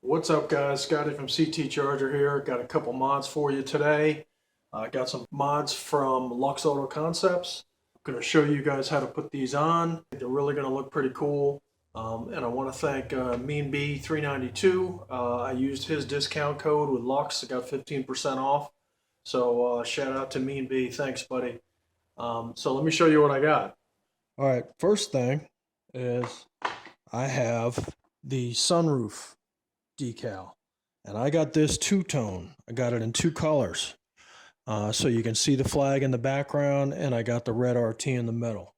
What's up, guys? Scotty from CT Charger here. Got a couple mods for you today. I got some mods from Luxe Auto Concepts. I'm going to show you guys how to put these on. They're really going to look pretty cool. And I want to thank Mean B 392. I used his discount code with Luxe. I got 15% off. So shout out to Mean B. Thanks, buddy. So let me show you what I got. All right, first thing is I have the Sunroof decal, and I got this two-tone. I got it in two colors, so you can see the flag in the background, and I got the red RT in the middle.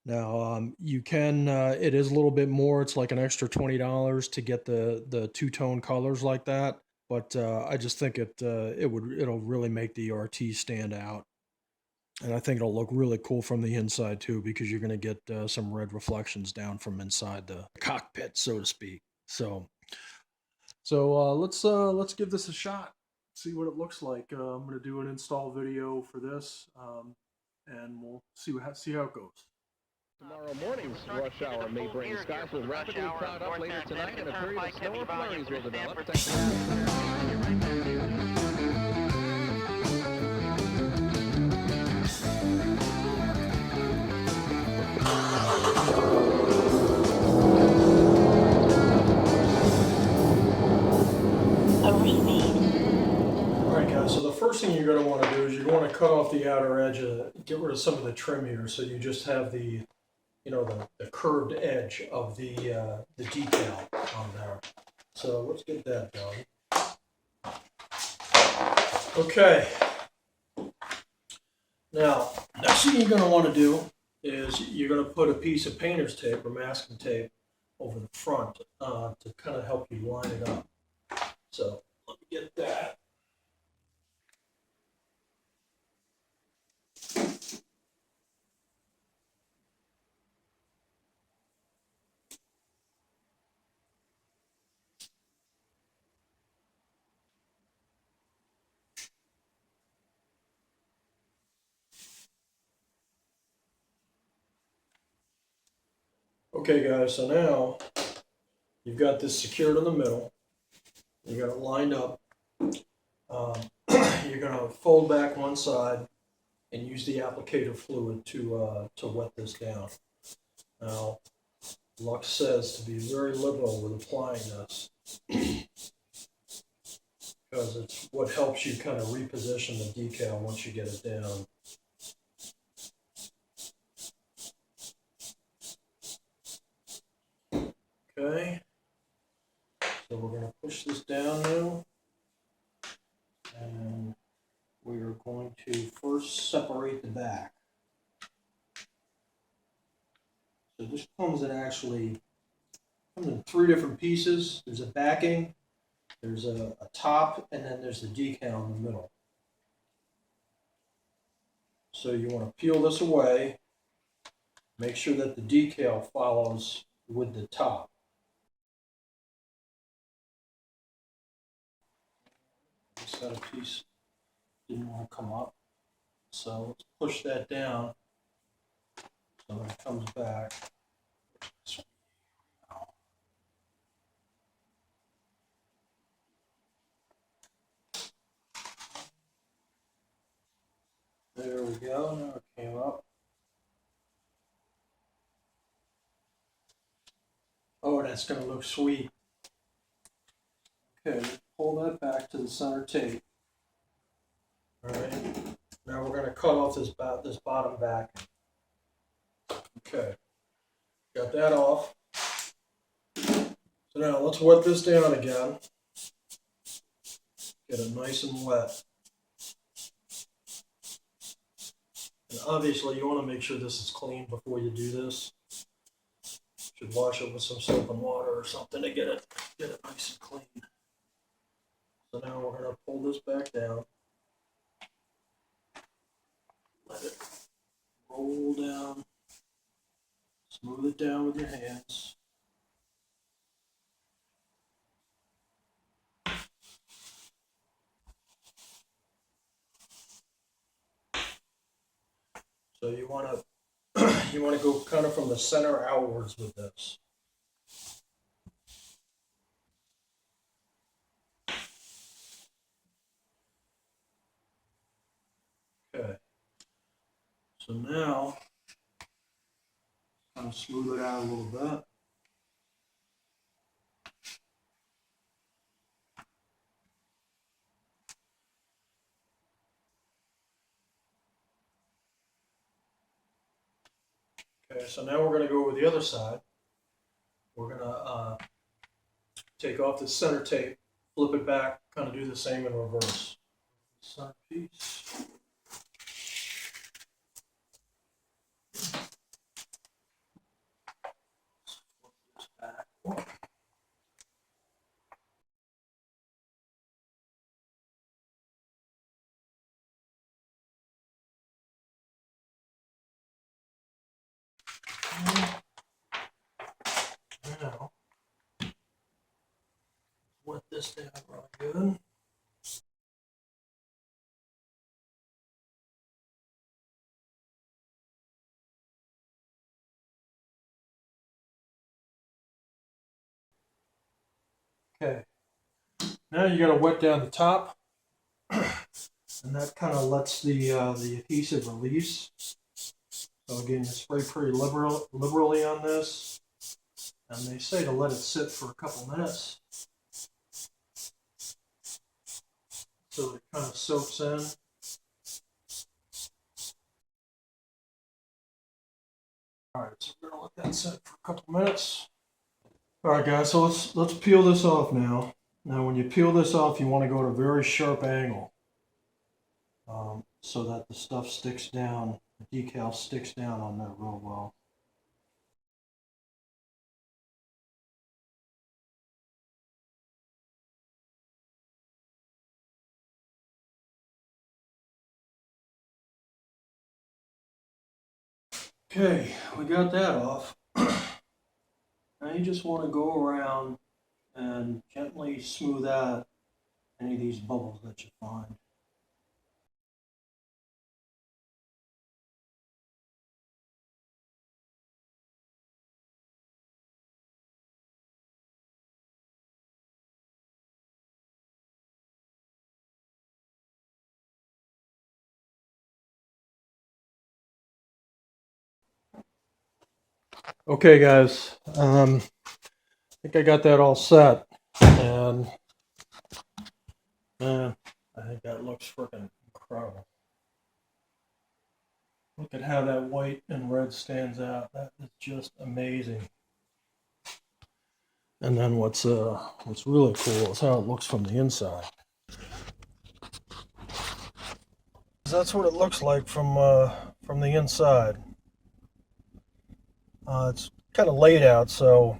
Now you can it is a little bit more. It's like an extra $20 to get the two-tone colors like that, but I just think it'll really make the RT stand out, and I think it'll look really cool from the inside too, because you're going to get some red reflections down from inside the cockpit, so to speak. So let's give this a shot. See what it looks like. I'm gonna do an install video for this, and we'll see how it goes. Tomorrow morning's rush hour may bring skies will rapidly cloud up later tonight, and a period of snow and flurries will develop. So the first thing you're going to want to do is you want to cut off the outer edge, get rid of some of the trim here, so you just have the curved edge of the decal on there. So let's get that done. Okay. Now, next thing you're going to want to do is you're going to put a piece of painter's tape or masking tape over the front to kind of help you line it up. So let me get that. Okay, guys, so now you've got this secured in the middle. You got it lined up. You're going to fold back one side and use the applicator fluid to wet this down. Now, Luxe says to be very liberal with applying this because it's what helps you kind of reposition the decal once you get it down. Okay, so we're going to push this down now, and we are going to first separate the back. So this comes in three different pieces. There's a backing, there's a top, and then there's the decal in the middle. So you want to peel this away, make sure that the decal follows with the top. Just got a piece didn't want to come up, so let's push that down so it comes back. There we go. Now it came up. Oh, that's going to look sweet. Okay, pull that back to the center tape. All right. Now we're going to cut off this bottom back. Okay. Got that off. So now let's wet this down again. Get it nice and wet. And obviously you want to make sure this is clean before you do this. Should wash it with some soap and water or something to get it nice and clean. So now we're going to pull this back down. Let it roll down. Smooth it down with your hands. So you want to go kind of from the center outwards with this. So now, kind of smooth it out a little bit. Okay, so now we're going to go over the other side. We're going to take off the center tape, flip it back, kind of do the same in reverse. Center piece. Flip this back. Now, wet this down really good. Okay, now you got to wet down the top, and that kind of lets the adhesive release. So again, you spray pretty liberally on this, and they say to let it sit for a couple minutes so it kind of soaks in. All right, so we're gonna let that sit for a couple minutes. All right, guys, so let's peel this off now. Now, when you peel this off, you want to go at a very sharp angle, so that the stuff sticks down, the decal sticks down on there real well. Okay, we got that off. Now you just want to go around and gently smooth out any of these bubbles that you find. Okay, guys, I think I got that all set, and man, I think that looks freaking incredible. Look at how that white and red stands out. That is just amazing. And then what's really cool is how it looks from the inside. That's what it looks like from the inside. It's kind of laid out, so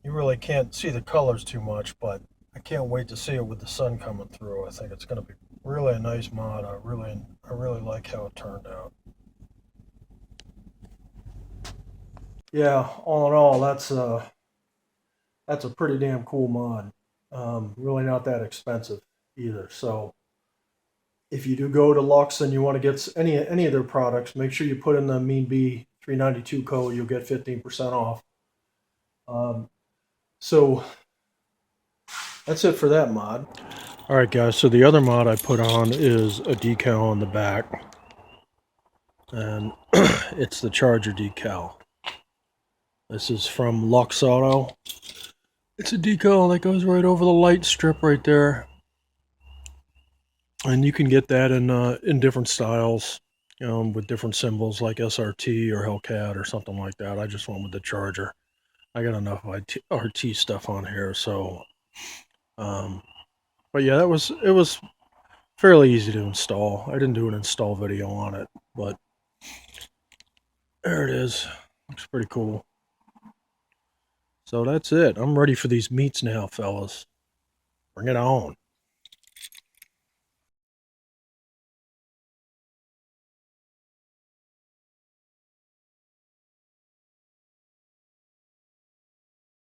you really can't see the colors too much, but I can't wait to see it with the sun coming through. I think it's going to be really a nice mod. I really like how it turned out. Yeah, all in all, that's a pretty damn cool mod. Really not that expensive either. So if you do go to Luxe and you want to get any of their products, make sure you put in the Mean Bee 392 code. You'll get 15% off. So that's it for that mod. All right, guys. So the other mod I put on is a decal on the back, and it's the Charger decal. This is from Luxe Auto. It's a decal that goes right over the light strip right there. And you can get that in different styles, with different symbols like SRT or Hellcat or something like that. I just went with the Charger. I got enough RT stuff on here, so. But yeah, it was fairly easy to install. I didn't do an install video on it, but there it is. Looks pretty cool. So that's it. I'm ready for these meats now, fellas. Bring it on.